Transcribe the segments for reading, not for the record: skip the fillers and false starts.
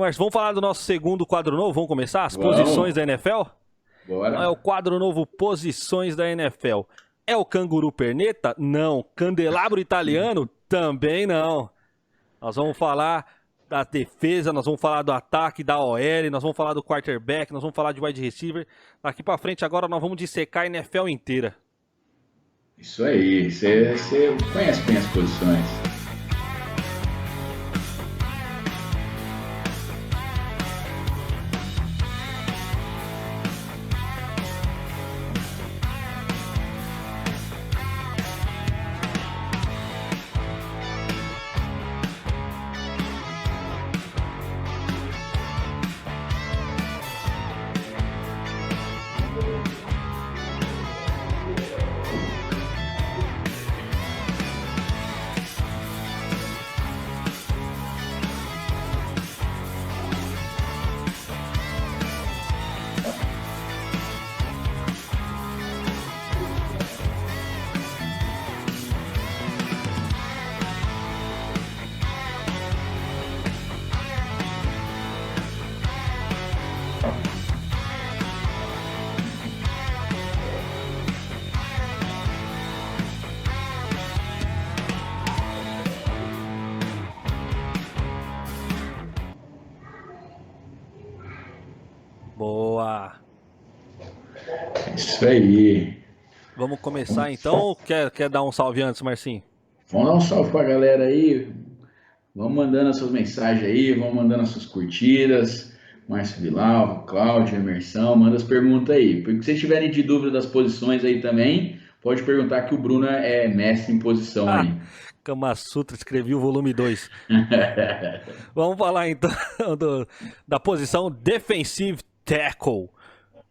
Márcio, vamos falar do nosso segundo quadro novo? Vamos começar? As Vamos, posições da NFL? Não é o bora. quadro novo Posições da NFL. É o canguru perneta? Não. Candelabro italiano? Também não. Nós vamos falar da defesa, nós vamos falar do ataque, da OL, nós vamos falar do quarterback, nós vamos falar de wide receiver. Daqui pra frente agora nós vamos dissecar a NFL inteira. Isso aí, você conhece bem as posições. Boa! Isso aí. Vamos começar então ou quer dar um salve antes, Marcinho? Vamos dar um salve pra galera aí. Vamos mandando as suas mensagens aí, vamos mandando as suas curtidas. Márcio Vilau, Cláudio, Emersão, manda as perguntas aí. Porque se vocês tiverem de dúvida das posições aí também, pode perguntar que o Bruno é mestre em posição Ah, aí. Kama Sutra, escrevi o volume 2. Vamos falar então da posição defensive tackle.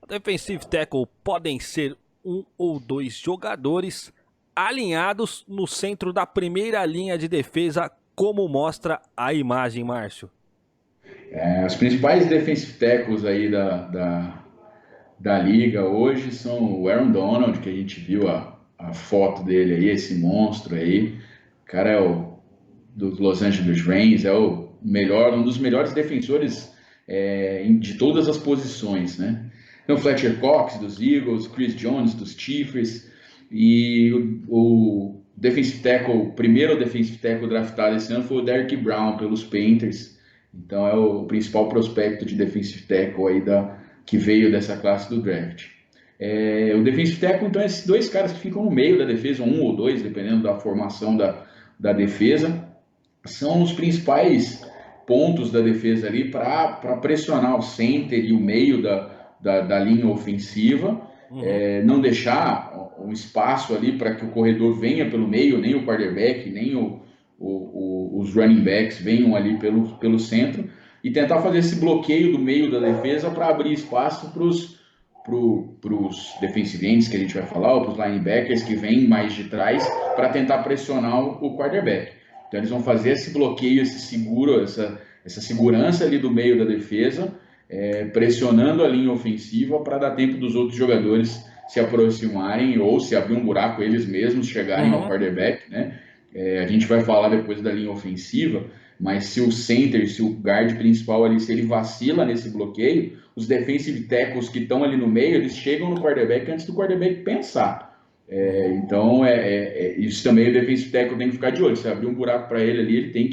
Defensive tackle podem ser um ou dois jogadores alinhados no centro da primeira linha de defesa, como mostra a imagem, Márcio. Os principais defensive tackles aí da liga hoje são o Aaron Donald, que a gente viu a foto dele aí, esse monstro aí. O cara é o dos Los Angeles Rams, é o melhor, um dos melhores defensores de todas as posições, né? Tem o Fletcher Cox dos Eagles, Chris Jones dos Chiefs e o defensive tackle, o primeiro defensive tackle draftado esse ano foi o Derrick Brown pelos Panthers. Então é o principal prospecto de defensive tackle aí que veio dessa classe do draft. O defensive tackle, então, é esses dois caras que ficam no meio da defesa, um ou dois, dependendo da formação da defesa, são os principais pontos da defesa ali para pressionar o center e o meio da linha ofensiva, não deixar um espaço ali para que o corredor venha pelo meio, nem o quarterback, nem os running backs venham ali pelo centro, e tentar fazer esse bloqueio do meio da defesa para abrir espaço para os defensive ends que a gente vai falar, ou para os linebackers que vêm mais de trás, para tentar pressionar o quarterback. Então eles vão fazer esse bloqueio, esse seguro, essa segurança ali do meio da defesa, pressionando a linha ofensiva para dar tempo dos outros jogadores se aproximarem ou se abrir um buraco eles mesmos chegarem ao quarterback, né? A gente vai falar depois da linha ofensiva, mas se o center, se o guard principal ali, se ele vacila nesse bloqueio, os defensive tackles que estão ali no meio, eles chegam no quarterback antes do quarterback pensar. Então, isso também o defensive tackle tem que ficar de olho. Se abrir um buraco para ele ali, ele tem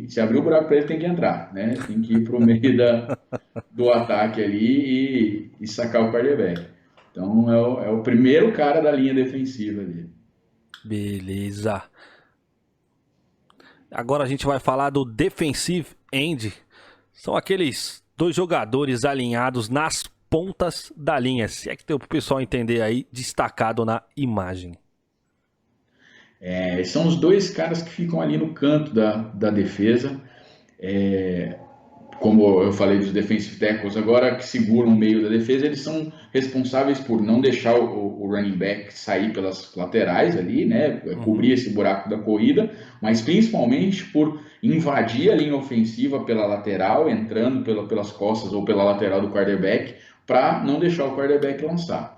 se abrir um buraco para ele, tem que entrar, né? Tem que ir para o meio do ataque ali e sacar o quarterback. Então, é o primeiro cara da linha defensiva ali. Beleza. Agora a gente vai falar do defensive end. São aqueles dois jogadores alinhados nas pontas da linha. Se é que tem para o pessoal entender aí, destacado na imagem. São os dois caras que ficam ali no canto da defesa. Como eu falei dos defensive tackles agora, que seguram o meio da defesa, eles são responsáveis por não deixar o running back sair pelas laterais ali, né? Cobrir esse buraco da corrida, mas principalmente por invadir a linha ofensiva pela lateral, entrando pelas costas ou pela lateral do quarterback, para não deixar o quarterback lançar.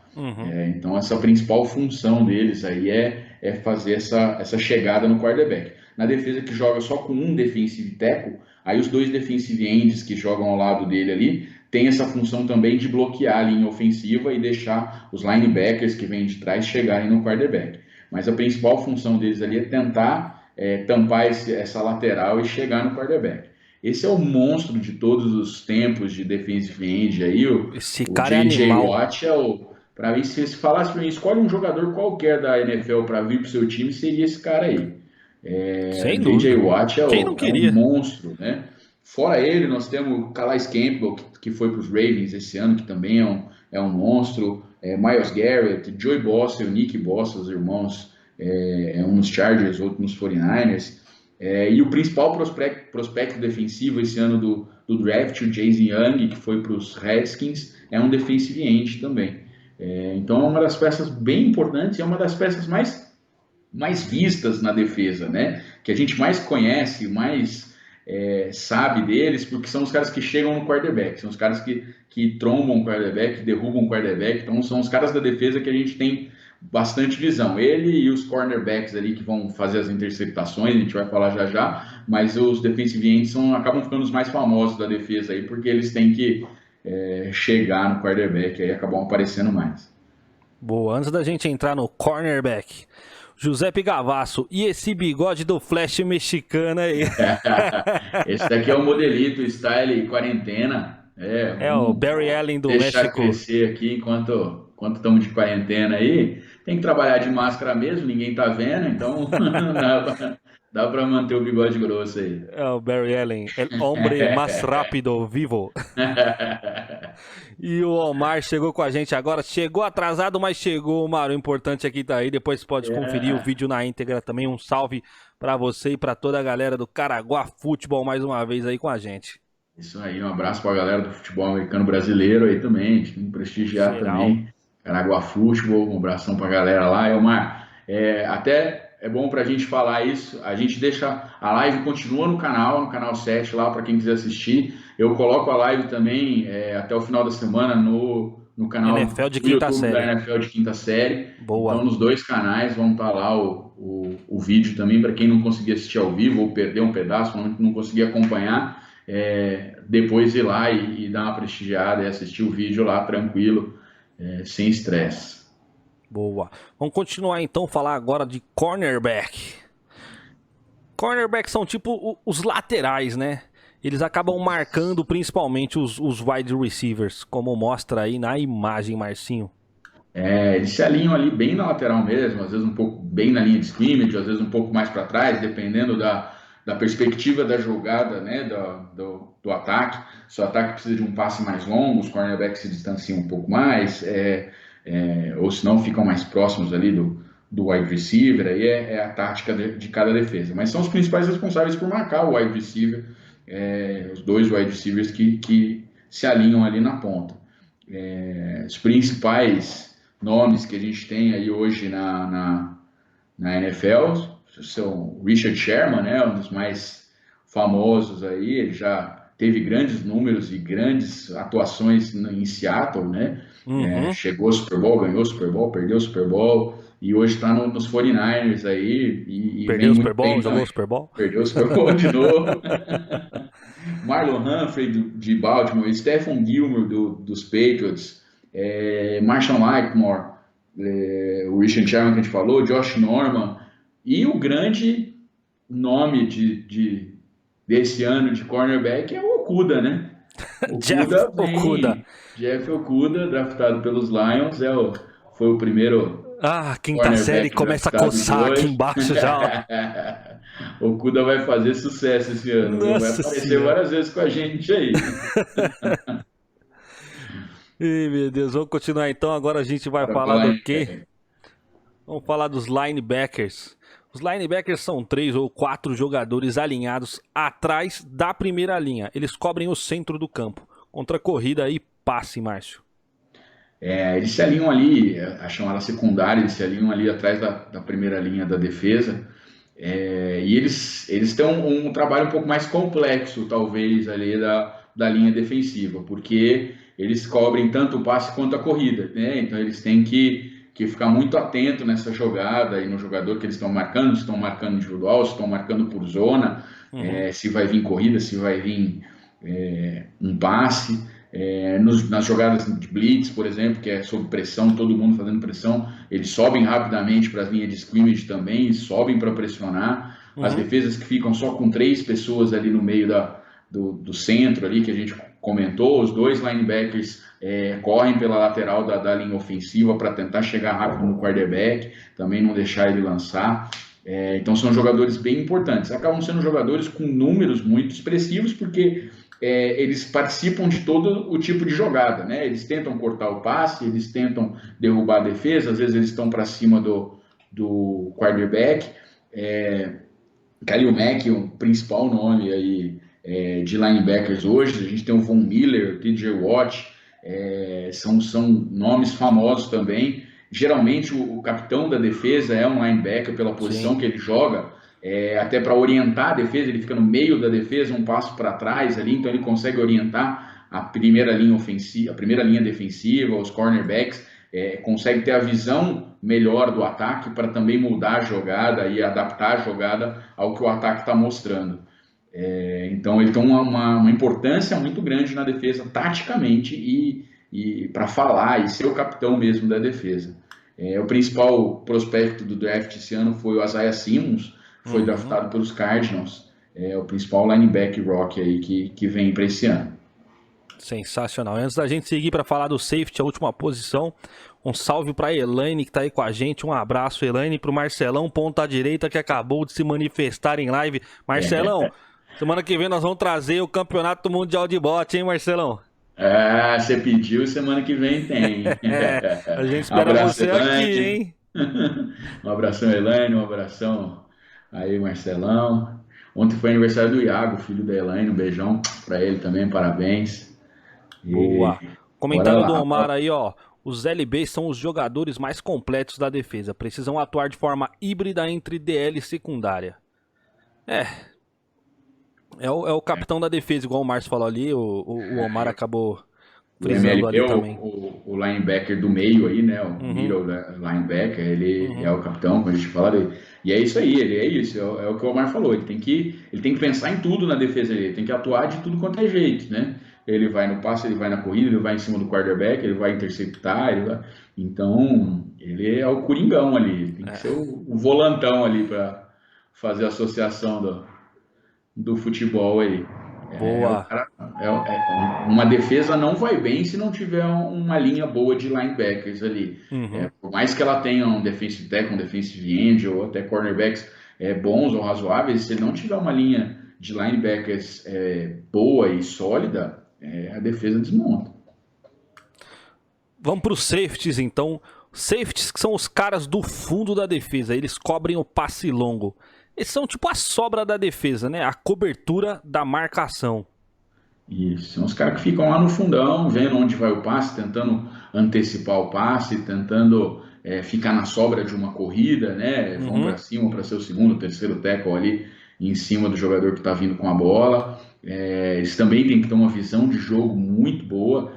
Então essa principal função deles aí é fazer essa chegada no quarterback. Na defesa que joga só com um defensive tackle, aí os 2 defensive ends que jogam ao lado dele ali, tem essa função também de bloquear a linha ofensiva e deixar os linebackers que vêm de trás chegarem no quarterback. Mas a principal função deles ali é tentar tampar essa lateral e chegar no quarterback. Esse é o monstro de todos os tempos de defensive end aí, Esse o cara é J.J. animal. Watt é o... Para mim, se falasse para mim, escolhe um jogador qualquer da NFL para vir para o seu time, seria esse cara aí. Sem J.J. dúvida. Watt Quem não é um queria? monstro, né? Fora ele, nós temos o Calais Campbell, que foi para os Ravens esse ano, que também é um monstro. Miles Garrett, Joey Bosa e o Nick Bosa, os irmãos, um nos Chargers, outro nos 49ers. E o principal prospecto defensivo esse ano do draft, o Jason Young, que foi para os Redskins, é um defensive end também. Então é uma das peças bem importantes e é uma das peças mais vistas na defesa, né? Que a gente mais conhece, mais sabe deles, porque são os caras que chegam no quarterback, são os caras que trombam o quarterback, que derrubam o quarterback, então são os caras da defesa que a gente tem bastante visão. Ele e os cornerbacks ali que vão fazer as interceptações, a gente vai falar já já, mas os defensive ends acabam ficando os mais famosos da defesa aí, porque eles têm que chegar no quarterback, aí acabam aparecendo mais. Boa, antes da gente entrar no cornerback, Giuseppe Gavasso, e esse bigode do Flash mexicano aí? Esse daqui é o modelito Style quarentena. O Barry Allen do deixar México. crescer aqui enquanto estamos de quarentena aí. Tem que trabalhar de máscara mesmo, ninguém tá vendo, então dá para manter o bigode grosso aí. O Barry Allen, el hombre más rápido vivo. E o Omar chegou com a gente agora, chegou atrasado, mas chegou, Omar, o importante aqui tá aí, depois você pode conferir o vídeo na íntegra também, um salve para você e para toda a galera do Caraguá Futebol mais uma vez aí com a gente. Isso aí, um abraço para a galera do futebol americano brasileiro aí também, a gente tem que prestigiar também, Caraguá Futebol, um abração para a galera lá. Omar, até é bom para a gente falar isso, a gente deixa, a live continua no canal 7 lá para quem quiser assistir, eu coloco a live também até o final da semana no canal NFL de do quinta YouTube série. da NFL de quinta série. Boa. Então nos 2 canais vão estar lá o vídeo também para quem não conseguir assistir ao vivo ou perder um pedaço, não conseguir acompanhar, depois ir lá e dar uma prestigiada e assistir o vídeo lá tranquilo, sem estresse. Boa. Vamos continuar então, falar agora de cornerback. Cornerbacks são tipo os laterais, né? Eles acabam marcando principalmente os wide receivers, como mostra aí na imagem, Marcinho. Eles se alinham ali bem na lateral mesmo, às vezes um pouco bem na linha de scrimmage, às vezes um pouco mais para trás, dependendo da perspectiva da jogada, né, do ataque. Se o ataque precisa de um passe mais longo, os cornerbacks se distanciam um pouco mais, ou se não ficam mais próximos ali do wide receiver, aí é a tática de cada defesa. Mas são os principais responsáveis por marcar o wide receiver, os 2 wide receivers que se alinham ali na ponta. Os principais nomes que a gente tem aí hoje na NFL são Richard Sherman, né, um dos mais famosos aí, ele já teve grandes números e grandes atuações em Seattle, né, chegou ao Super Bowl, ganhou o Super Bowl, perdeu o Super Bowl e hoje está nos 49ers aí. Perdeu o Super Bowl, jogou o Super Bowl? Perdeu o Super Bowl de novo. Marlon Humphrey de Baltimore, Stephon Gilmore dos Patriots, Marshawn Lattimore, o Richard Sherman que a gente falou, Josh Norman, e o grande nome desse ano de cornerback é o Okudah, né? Jeff Okudah, draftado pelos Lions, foi o primeiro. Quinta série começa a coçar aqui embaixo já. O Okudah vai fazer sucesso esse ano. Vai aparecer várias vezes com a gente aí. Ih, meu Deus, vamos continuar então. Agora a gente vai falar do quê? Vamos falar dos linebackers. Os linebackers são 3 ou 4 jogadores alinhados atrás da primeira linha. Eles cobrem o centro do campo. Contra corrida e passe, Márcio. Eles se alinham ali, a chamada secundária, eles se alinham ali atrás da primeira linha da defesa. E eles têm um trabalho um pouco mais complexo, talvez, ali da linha defensiva, porque eles cobrem tanto o passe quanto a corrida, né? Então eles têm que que ficar muito atento nessa jogada e no jogador que eles estão marcando, se estão marcando individual, se estão marcando por zona, se vai vir corrida, se vai vir um passe. Nas jogadas de blitz, por exemplo, que é sob pressão, todo mundo fazendo pressão, eles sobem rapidamente para as linhas de scrimmage também, sobem para pressionar. As defesas que ficam só com 3 pessoas ali no meio do centro ali, que a gente comentou, os 2 linebackers correm pela lateral da linha ofensiva para tentar chegar rápido no quarterback, também não deixar ele lançar. Então são jogadores bem importantes. Acabam sendo jogadores com números muito expressivos, porque eles participam de todo o tipo de jogada, né? Eles tentam cortar o passe, eles tentam derrubar a defesa, às vezes eles estão para cima do quarterback. Khalil Mack, o principal nome aí de linebackers hoje. A gente tem o Von Miller, o TJ Watt, são nomes famosos também. Geralmente o capitão da defesa é um linebacker pela posição que ele joga, até para orientar a defesa. Ele fica no meio da defesa, um passo para trás ali, então ele consegue orientar a primeira linha ofensiva, a primeira linha defensiva, os cornerbacks, consegue ter a visão melhor do ataque para também mudar a jogada e adaptar a jogada ao que o ataque está mostrando. Então ele tem uma importância muito grande na defesa taticamente e para falar e ser o capitão mesmo da defesa. O principal prospecto do draft esse ano foi o Isaiah Simmons, foi draftado pelos Cardinals, o principal linebacker rock aí que vem para esse ano. Sensacional. Antes da gente seguir para falar do safety, a última posição, um salve para a Elaine que está aí com a gente, um abraço, Elaine, para o Marcelão, ponta direita, que acabou de se manifestar em live. Marcelão, semana que vem nós vamos trazer o Campeonato Mundial de Bote, hein, Marcelão? Você pediu, semana que vem tem. A gente espera você aqui, hein? Um abração, Elaine, um abração aí, Marcelão. Ontem foi aniversário do Iago, filho da Elaine, um beijão para ele também, parabéns. Boa. Comentário do Omar aí, ó. Os LBs são os jogadores mais completos da defesa. Precisam atuar de forma híbrida entre DL e secundária. É o capitão da defesa, igual o Márcio falou ali. O Omar acabou frisando ali também. O linebacker do meio aí, né? O middle linebacker, ele é o capitão, quando a gente fala dele. E é isso aí, é o que o Omar falou. Ele tem que pensar em tudo na defesa dele, ele tem que atuar de tudo quanto é jeito, né? Ele vai no passe, ele vai na corrida, ele vai em cima do quarterback, ele vai interceptar, então ele é o coringão ali, ele tem que ser o volantão ali para fazer a associação do futebol aí. Boa. Uma defesa não vai bem se não tiver uma linha boa de linebackers ali. Por mais que ela tenha um defensive tackle, um defensive end ou até cornerbacks bons ou razoáveis, se não tiver uma linha de linebackers boa e sólida, a defesa desmonta. Vamos para os safeties, então. Safeties que são os caras do fundo da defesa. Eles cobrem o passe longo. Eles são tipo a sobra da defesa, né? A cobertura da marcação. Isso, são os caras que ficam lá no fundão, vendo onde vai o passe, tentando antecipar o passe, tentando ficar na sobra de uma corrida, né? Vão para cima para ser o segundo, terceiro tackle ali em cima do jogador que está vindo com a bola. Eles também têm que ter uma visão de jogo muito boa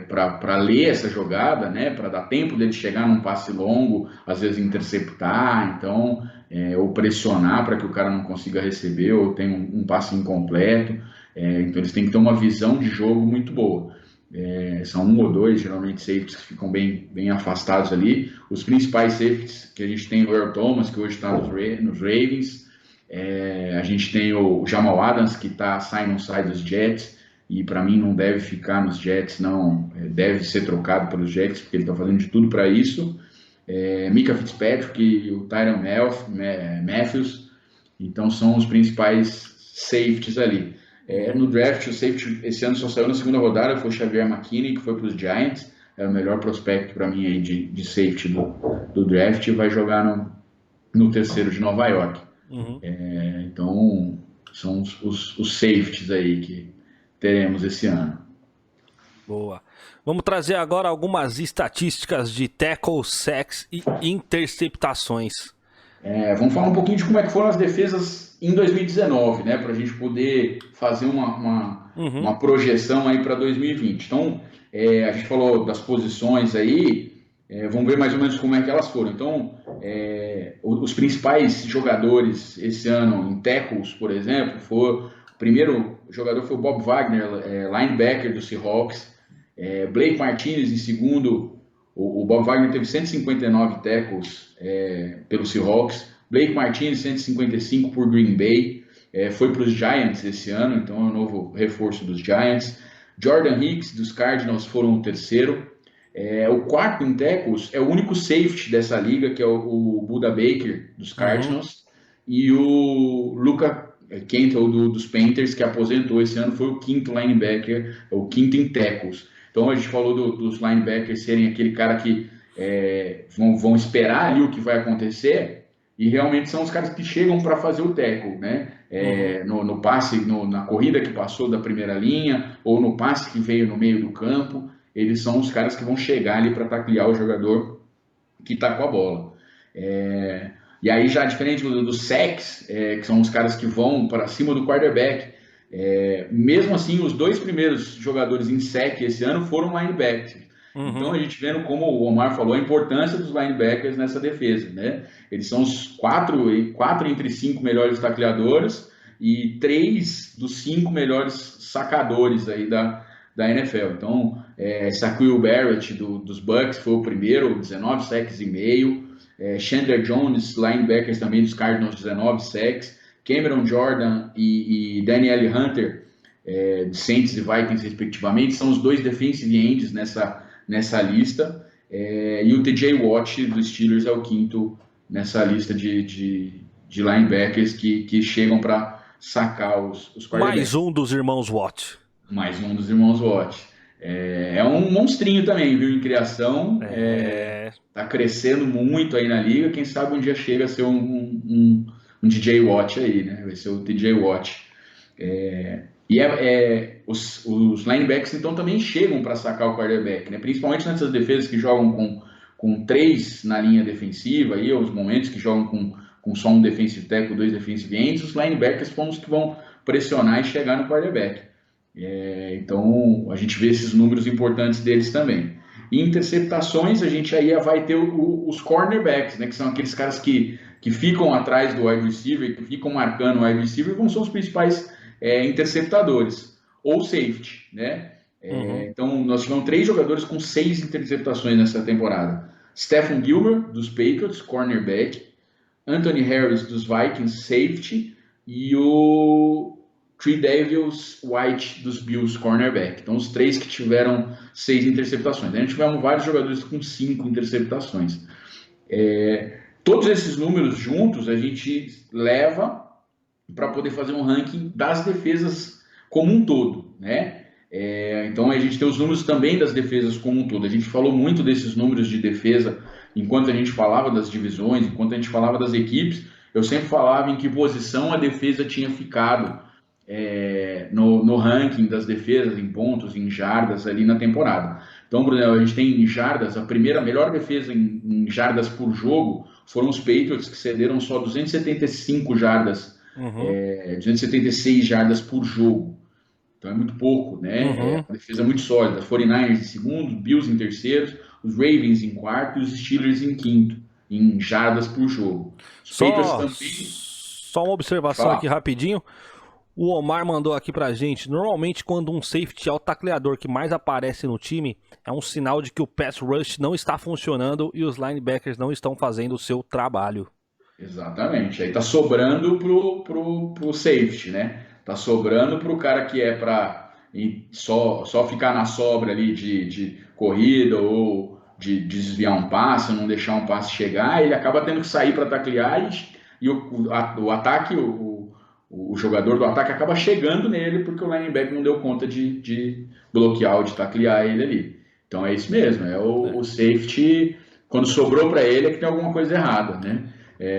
para ler essa jogada, né? Para dar tempo dele chegar num passe longo, às vezes interceptar, então, ou pressionar para que o cara não consiga receber ou tenha um passe incompleto. Então eles têm que ter uma visão de jogo muito boa. São um ou dois, geralmente, safeties que ficam bem afastados ali. Os principais safeties que a gente tem, o Earl Thomas, que hoje está nos Ravens. A gente tem o Jamal Adams, que sai dos Jets, e para mim não deve ficar nos Jets, não, deve ser trocado pelos Jets, porque ele está fazendo de tudo para isso. Micah Fitzpatrick e o Tyrann Matthews, então são os principais safeties ali. No draft, o safety esse ano só saiu na segunda rodada, foi o Xavier McKinney, que foi para os Giants, é o melhor prospecto para mim aí de safety do draft, e vai jogar no terceiro de Nova York. Então são os safeties aí que teremos esse ano. Boa. Vamos trazer agora algumas estatísticas de tackle, sacks e interceptações. Vamos falar um pouquinho de como é que foram as defesas em 2019, né, para a gente poder fazer uma projeção aí para 2020. Então, a gente falou das posições aí, Vamos ver mais ou menos como é que elas foram. Então, os principais jogadores esse ano em tackles, por exemplo, o primeiro jogador foi o Bob Wagner, linebacker do Seahawks. Blake Martinez em segundo. O Bob Wagner teve 159 tackles pelo Seahawks. Blake Martinez 155 por Green Bay. Foi para os Giants esse ano, então é um novo reforço dos Giants. Jordan Hicks dos Cardinals foram o terceiro. O quarto em tackles é o único safety dessa liga, que é o Buda Baker, dos Cardinals, e o Luka Kentel, dos Panthers, que aposentou esse ano, foi o quinto linebacker, o quinto em tackles. Então a gente falou dos linebackers serem aquele cara que vão esperar ali o que vai acontecer, e realmente são os caras que chegam para fazer o tackle, né? No passe, na corrida que passou da primeira linha, ou no passe que veio no meio do campo, eles são os caras que vão chegar ali para taclear o jogador que está com a bola. E aí já diferente dos sacks, que são os caras que vão para cima do quarterback, mesmo assim os dois primeiros jogadores em sack esse ano foram linebackers. Então a gente vendo como o Omar falou, a importância dos linebackers nessa defesa, né? Eles são os quatro entre 5 melhores tacleadores e 3 dos 5 melhores sacadores aí da NFL. Então, Shaquille Barrett dos Bucks foi o primeiro, 19 sacks e meio. Chandler Jones, linebackers também dos Cardinals, 19 sacks. Cameron Jordan e Danielle Hunter, de Saints e Vikings, respectivamente, são os dois defensive ends nessa lista. E o TJ Watt dos Steelers é o quinto nessa lista de linebackers que chegam para sacar os quarterbacks. Mais um dos irmãos Watt. Mais um dos irmãos Watt. É um monstrinho também, viu, em criação. Tá crescendo muito aí na liga. Quem sabe um dia chega a ser um DJ Watt aí, né? Vai ser o TJ Watt. Os linebackers, então, também chegam para sacar o quarterback, né? Principalmente nessas defesas que jogam com 3 na linha defensiva, aí, os momentos que jogam com só um defensive tackle, 2 defensive ends, os linebackers são os que vão pressionar e chegar no quarterback. Então a gente vê esses números importantes deles também. Em interceptações, a gente aí vai ter os cornerbacks, né, que são aqueles caras que ficam atrás do wide receiver, que ficam marcando o wide receiver, vão ser os principais interceptadores, ou safety, né? Então nós tivemos 3 jogadores com 6 interceptações nessa temporada. Stephon Gilmore, dos Patriots, cornerback. Anthony Harris, dos Vikings, safety. E o Tre'Davious White, dos Bills, cornerback. Então, os 3 que tiveram 6 interceptações. A gente tivemos vários jogadores com 5 interceptações. Todos esses números juntos a gente leva para poder fazer um ranking das defesas como um todo, né? Então, a gente tem os números também das defesas como um todo. A gente falou muito desses números de defesa enquanto a gente falava das divisões, enquanto a gente falava das equipes. Eu sempre falava em que posição a defesa tinha ficado no ranking das defesas, em pontos, em jardas ali na temporada. Então, Bruno, a gente tem em jardas, a melhor defesa em jardas por jogo foram os Patriots, que cederam só 275 jardas, 276 jardas por jogo. Então é muito pouco, né? Uma defesa muito sólida. 49ers em segundo, Bills em terceiro, os Ravens em quarto e os Steelers em quinto, em jardas por jogo. Os Patriots também... Só uma observação aqui rapidinho. O Omar mandou aqui pra gente: normalmente quando um safety é o tacleador que mais aparece no time, é um sinal de que o pass rush não está funcionando e os linebackers não estão fazendo o seu trabalho. Exatamente, aí tá sobrando pro safety, né? Tá sobrando pro cara que é pra só ficar na sobra ali de corrida ou de desviar um passe, não deixar um passe chegar, ele acaba tendo que sair para taclear e o ataque, o jogador do ataque acaba chegando nele porque o linebacker não deu conta de bloquear ou de taclear ele ali. Então é isso mesmo, o safety, quando sobrou para ele é que tem alguma coisa errada, né?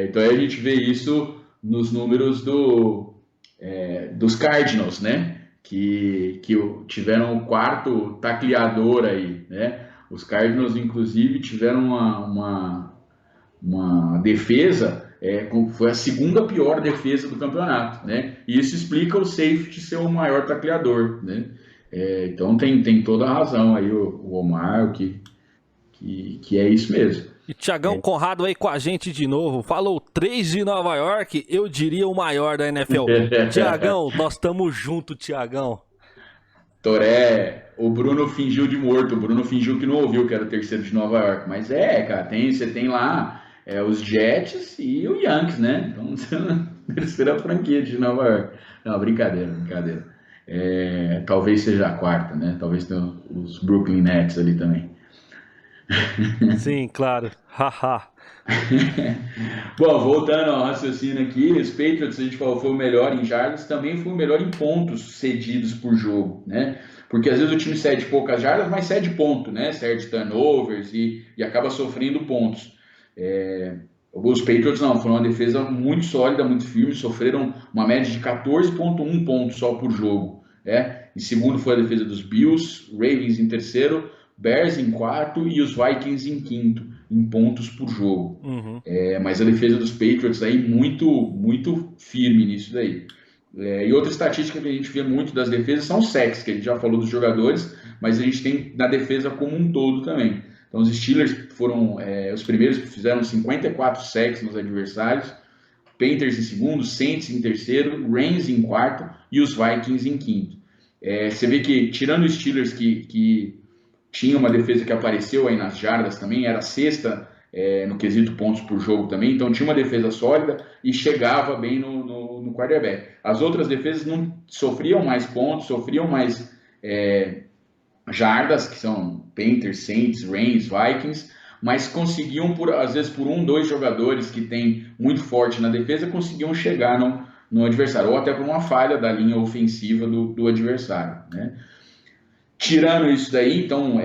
Então aí a gente vê isso nos números dos Cardinals, né? Que tiveram o quarto tacleador aí, né? Os Cardinals, inclusive, tiveram uma defesa, foi a segunda pior defesa do campeonato, né? E isso explica o safety ser o maior tacleador, né? Então tem toda a razão aí o Omar, que que é isso mesmo. E Thiagão Conrado aí com a gente de novo. Falou 3 de Nova York, eu diria o maior da NFL. Thiagão, nós estamos juntos, Thiagão. Toré, o Bruno fingiu de morto, o Bruno fingiu que não ouviu que era o terceiro de Nova York. Mas cara, você tem lá os Jets e o Yankees, né? Então você é a terceira franquia de Nova York. Não, brincadeira. Talvez seja a quarta, né? Talvez tenha os Brooklyn Nets ali também. Sim, claro. Haha. Bom, voltando ao raciocínio aqui, os Patriots, a gente falou, foi o melhor em jardas, também foi o melhor em pontos cedidos por jogo, né? Porque às vezes o time cede poucas jardas, mas cede ponto, né? Cede turnovers e acaba sofrendo pontos. Os Patriots não, foram uma defesa muito sólida, muito firme, sofreram uma média de 14,1 pontos só por jogo, né? Em segundo foi a defesa dos Bills, Ravens em terceiro, Bears em quarto e os Vikings em quinto, em pontos por jogo. Uhum. Mas a defesa dos Patriots aí muito firme nisso daí. E outra estatística que a gente vê muito das defesas são os sacks, que a gente já falou dos jogadores, mas a gente tem na defesa como um todo também. Então os Steelers foram os primeiros que fizeram 54 sacks nos adversários, Panthers em segundo, Saints em terceiro, Rams em quarto e os Vikings em quinto. Você vê que, tirando os Steelers que tinha uma defesa que apareceu aí nas jardas também, era sexta no quesito pontos por jogo também, então tinha uma defesa sólida e chegava bem no quarterback. As outras defesas não sofriam mais pontos, sofriam mais jardas, que são Panthers, Saints, Rams, Vikings, mas conseguiam, às vezes por 1, 2 jogadores que tem muito forte na defesa, conseguiam chegar no adversário, ou até por uma falha da linha ofensiva do adversário, né? Tirando isso daí, então,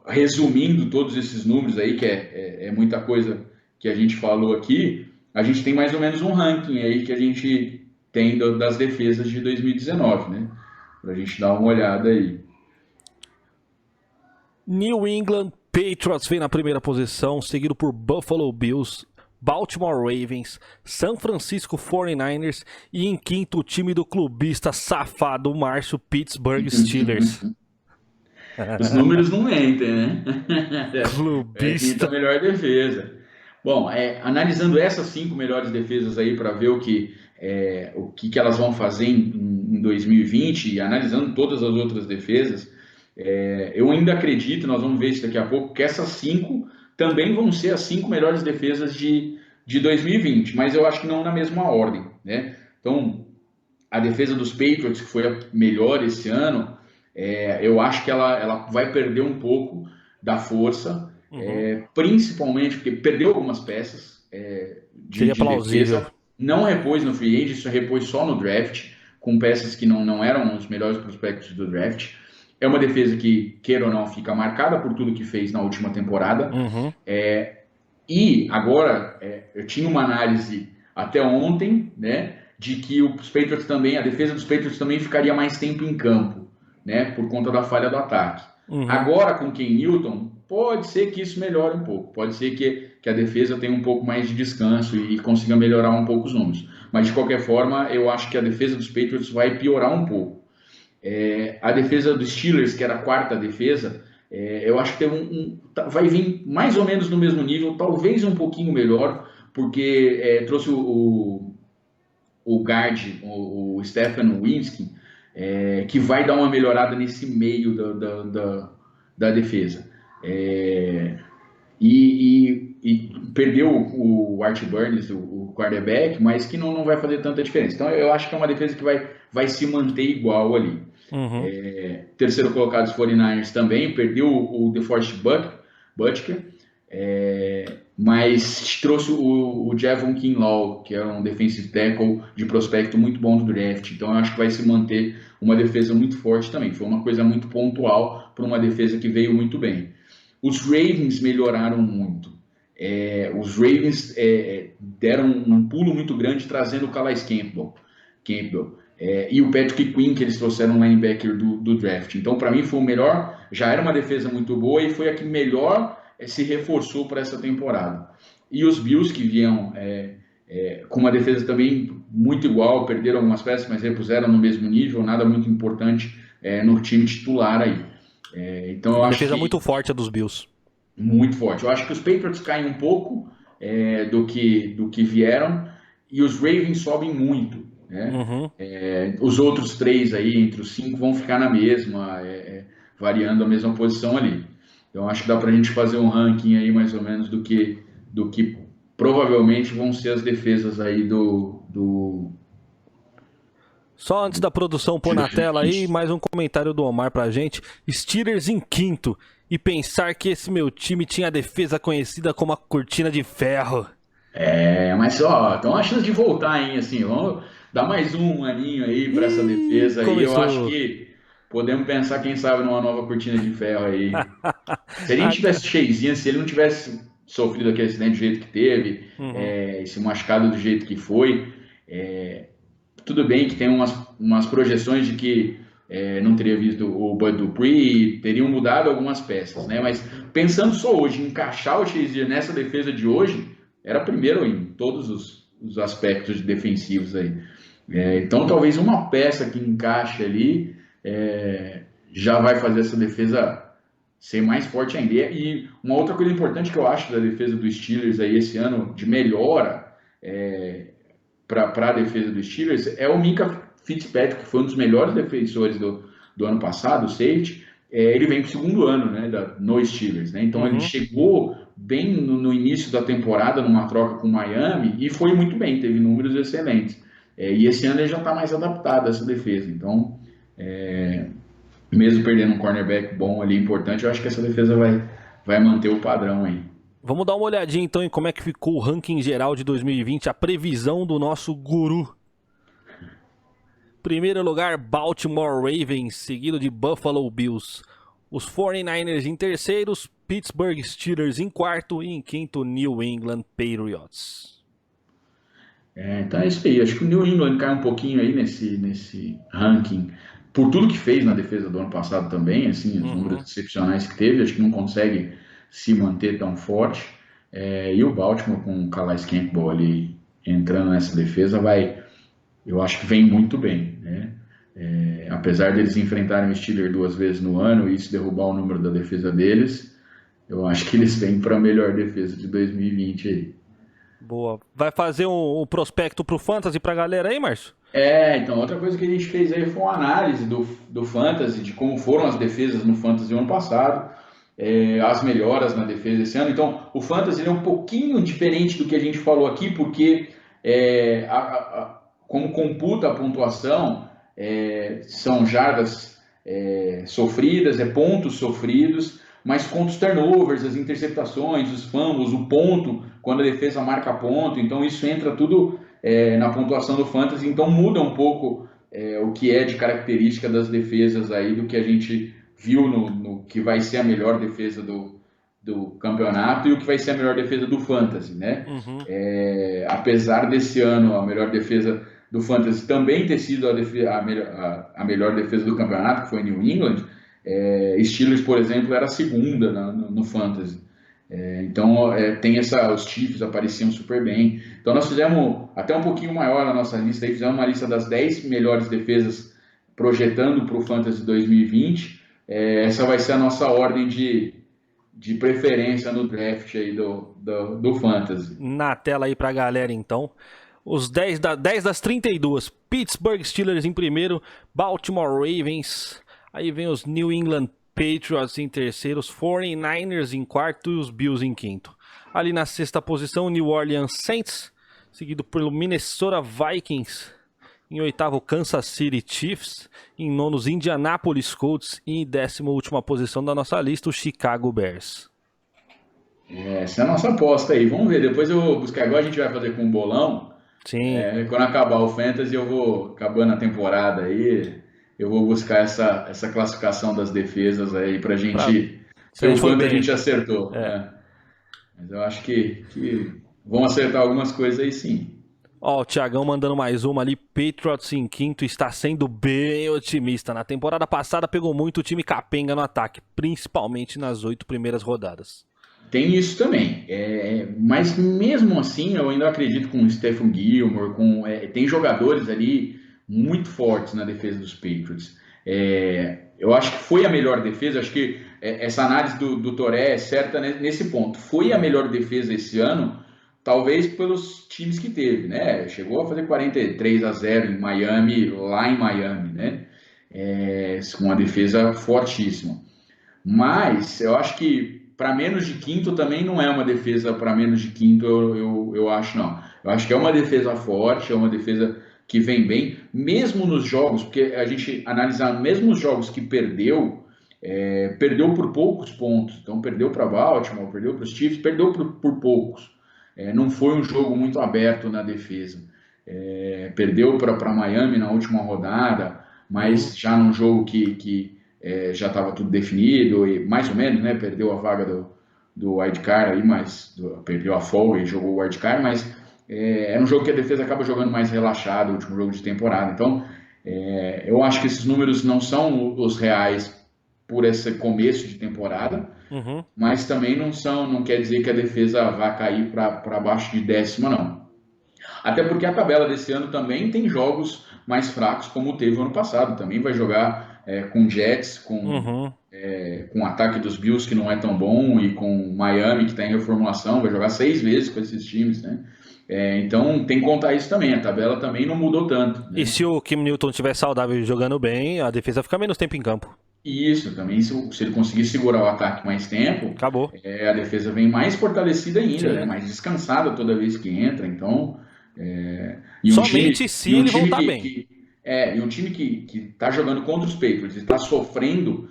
resumindo todos esses números aí, que é muita coisa que a gente falou aqui, a gente tem mais ou menos um ranking aí que a gente tem das defesas de 2019, né? Pra gente dar uma olhada aí. New England Patriots vem na primeira posição, seguido por Buffalo Bills, Baltimore Ravens, San Francisco 49ers e em quinto o time do clubista safado Márcio, Pittsburgh Steelers. Os números não mentem, né? Clubista. Quinta melhor defesa. Bom, analisando essas 5 melhores defesas aí para ver o que elas vão fazer em 2020 e analisando todas as outras defesas, eu ainda acredito, nós vamos ver isso daqui a pouco, que essas 5 também vão ser as 5 melhores defesas de 2020, mas eu acho que não na mesma ordem, né? Então, a defesa dos Patriots, que foi a melhor esse ano, eu acho que ela vai perder um pouco da força, principalmente porque perdeu algumas peças de defesa, não repôs no free agent, só repôs só no draft, com peças que não eram os melhores prospectos do draft. É uma defesa que, queira ou não, fica marcada por tudo que fez na última temporada. E agora, eu tinha uma análise até ontem, né, de que os Patriots também, a defesa dos Patriots também ficaria mais tempo em campo, né, por conta da falha do ataque. Agora, com Ken Newton, pode ser que isso melhore um pouco. Pode ser que a defesa tenha um pouco mais de descanso e consiga melhorar um pouco os números. Mas, de qualquer forma, eu acho que a defesa dos Patriots vai piorar um pouco. A defesa dos Steelers, que era a quarta defesa, eu acho que vai vir mais ou menos no mesmo nível, talvez um pouquinho melhor, porque trouxe o guard, o Stefan Winsky, que vai dar uma melhorada nesse meio da defesa. E perdeu o Art Burns, o quarterback, mas que não vai fazer tanta diferença. Então eu acho que é uma defesa que vai se manter igual ali. Terceiro colocado os 49ers também, perdeu o DeForest Buckner, mas trouxe o Javon Kinlaw, que é um defensive tackle de prospecto muito bom do draft, então eu acho que vai se manter uma defesa muito forte também. Foi uma coisa muito pontual para uma defesa que veio muito bem. Os Ravens melhoraram muito. Os Ravens deram um pulo muito grande trazendo o Calais Campbell. E o Patrick Quinn, que eles trouxeram um linebacker do draft. Então, para mim, foi o melhor. Já era uma defesa muito boa e foi a que melhor se reforçou para essa temporada. E os Bills, que vinham com uma defesa também muito igual, perderam algumas peças, mas repuseram no mesmo nível, nada muito importante no time titular aí. Então, eu uma acho defesa que muito forte a dos Bills. Muito forte. Eu acho que os Patriots caem um pouco do que vieram e os Ravens sobem muito, né? Uhum. Os outros três aí, entre os cinco, vão ficar na mesma, variando a mesma posição ali. Então acho que dá para a gente fazer um ranking aí mais ou menos do que provavelmente vão ser as defesas aí do Só antes da produção pôr na tela aí, mais um comentário do Omar pra gente. Steelers em quinto. E pensar que esse meu time tinha a defesa conhecida como a cortina de ferro. Mas ó, então a chance de voltar, hein? Assim, vamos dar mais um aninho aí para essa Ih, defesa aí. Eu acho começou. que podemos pensar, quem sabe, numa nova cortina de ferro aí. Se a gente Ah, tivesse cheizinho, se ele não tivesse sofrido aquele acidente do jeito que teve, uhum. esse machucado do jeito que foi, tudo bem que tem umas projeções de que não teria visto o Bud Dupree, teriam mudado algumas peças, né? Mas pensando só hoje, encaixar o Shazier nessa defesa de hoje, era primeiro em todos os aspectos defensivos aí. Então talvez uma peça que encaixe ali já vai fazer essa defesa ser mais forte ainda. E uma outra coisa importante que eu acho da defesa dos Steelers aí esse ano, de melhora para a defesa dos Steelers, é o Minka Fitzpatrick, que foi um dos melhores defensores do ano passado, o safety. Ele vem para o segundo ano, né, no Steelers, né? Então ele Uhum. chegou bem no início da temporada numa troca com o Miami e foi muito bem, teve números excelentes. E esse ano ele já está mais adaptado a essa defesa. Então, mesmo perdendo um cornerback bom ali, importante, eu acho que essa defesa vai manter o padrão aí. Vamos dar uma olhadinha então em como é que ficou o ranking geral de 2020, a previsão do nosso guru. Primeiro lugar, Baltimore Ravens, seguido de Buffalo Bills. Os 49ers em terceiros, Pittsburgh Steelers em quarto e em quinto, New England Patriots. Então é isso aí. Acho que o New England cai um pouquinho aí nesse ranking, por tudo que fez na defesa do ano passado também, assim, os números Uhum. excepcionais que teve, acho que não consegue se manter tão forte. E o Baltimore com o Calais Campbell ali entrando nessa defesa eu acho que vem muito bem, né? Apesar deles enfrentarem o Steelers 2 vezes no ano e isso derrubar o número da defesa deles, eu acho que eles vêm para a melhor defesa de 2020 aí. Boa. Vai fazer um prospecto pro Fantasy pra galera aí, Márcio? Então, outra coisa que a gente fez aí foi uma análise do Fantasy, de como foram as defesas no Fantasy ano passado, as melhoras na defesa esse ano. Então, o Fantasy ele é um pouquinho diferente do que a gente falou aqui, porque como computa a pontuação, são jardas sofridas, pontos sofridos, mas conta os turnovers, as interceptações, os fumbles, o ponto, quando a defesa marca ponto. Então, isso entra tudo na pontuação do Fantasy, então muda um pouco o que é de característica das defesas aí do que a gente viu no que vai ser a melhor defesa do campeonato e o que vai ser a melhor defesa do Fantasy, né? Uhum. Apesar desse ano a melhor defesa do Fantasy também ter sido a melhor defesa do campeonato, que foi New England, Steelers, por exemplo, era a segunda no Fantasy. Então, os Chiefs apareciam super bem. Então, nós fizemos até um pouquinho maior a nossa lista, aí, fizemos uma lista das 10 melhores defesas projetando para o Fantasy 2020. Essa vai ser a nossa ordem de preferência no draft aí do Fantasy. Na tela aí pra galera então. Os 10 das 32. Pittsburgh Steelers em primeiro, Baltimore Ravens. Aí vem os New England Patriots em terceiro, os 49ers em quarto e os Bills em quinto. Ali na sexta posição, New Orleans Saints, seguido pelo Minnesota Vikings. Em oitavo, Kansas City Chiefs. Em nono, os Indianapolis Colts. E em décima última posição da nossa lista, o Chicago Bears. Essa é a nossa aposta aí. Vamos ver. Depois eu vou buscar. Agora a gente vai fazer com um bolão. Sim, Quando acabar o Fantasy, eu vou acabando a temporada aí. Eu vou buscar essa classificação das defesas aí pra pra, gente se a ver gente o foi quanto a bem. gente acertou. É. Mas eu acho que vão acertar algumas coisas aí sim. Ó, o Thiagão mandando mais uma ali. Patriots em quinto está sendo bem otimista. Na temporada passada pegou muito o time capenga no ataque, principalmente nas 8 primeiras rodadas. Tem isso também. Mas mesmo assim, eu ainda acredito com o Stephen Gilmore, tem jogadores ali muito fortes na defesa dos Patriots. Eu acho que foi a melhor defesa. Acho que essa análise do Toré é certa nesse ponto. Foi a melhor defesa esse ano, talvez pelos times que teve, né? Chegou a fazer 43-0 em Miami, lá em Miami, né? Com uma defesa fortíssima. Mas eu acho que para menos de quinto também não é uma defesa para menos de quinto, eu acho não. Eu acho que é uma defesa forte, é uma defesa que vem bem, mesmo nos jogos, porque a gente analisar mesmo os jogos que perdeu, perdeu por poucos pontos. Então perdeu para Baltimore, perdeu para os Chiefs, perdeu por poucos. Não foi um jogo muito aberto na defesa. Perdeu para Miami na última rodada, mas já num jogo que já estava tudo definido, e mais ou menos, né? Perdeu a vaga do wildcard aí, mas perdeu a folga e jogou o wildcard, mas é um jogo que a defesa acaba jogando mais relaxado, o último jogo de temporada. Então, eu acho que esses números não são os reais por esse começo de temporada, mas também não quer dizer que a defesa vai cair para baixo de décima, não. Até porque a tabela desse ano também tem jogos mais fracos, como teve ano passado. Também vai jogar com Jets, com o ataque dos Bills, que não é tão bom, e com Miami, que está em reformulação. Vai jogar 6 vezes com esses times, né? Então tem que contar isso também. A tabela também não mudou tanto, né? E se o Cam Newton estiver saudável e jogando bem, a defesa fica menos tempo em campo. Isso, também se ele conseguir segurar o ataque mais tempo, Acabou. a defesa vem mais fortalecida ainda, Sim. né? Mais descansada toda vez que entra. Então, Somente se ele voltar bem. E um time que está jogando contra os Patriots e está sofrendo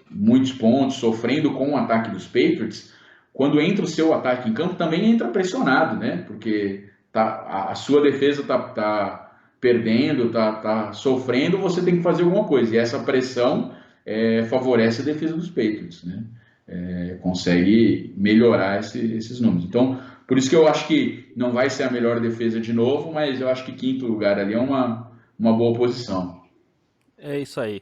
muitos pontos, sofrendo com o ataque dos Patriots, quando entra o seu ataque em campo, também entra pressionado, né? Porque a sua defesa tá perdendo, tá sofrendo, você tem que fazer alguma coisa. E essa pressão favorece a defesa dos Patriots, né? Consegue melhorar esses números. Então, por isso que eu acho que não vai ser a melhor defesa de novo, mas eu acho que quinto lugar ali é uma boa posição. É isso aí.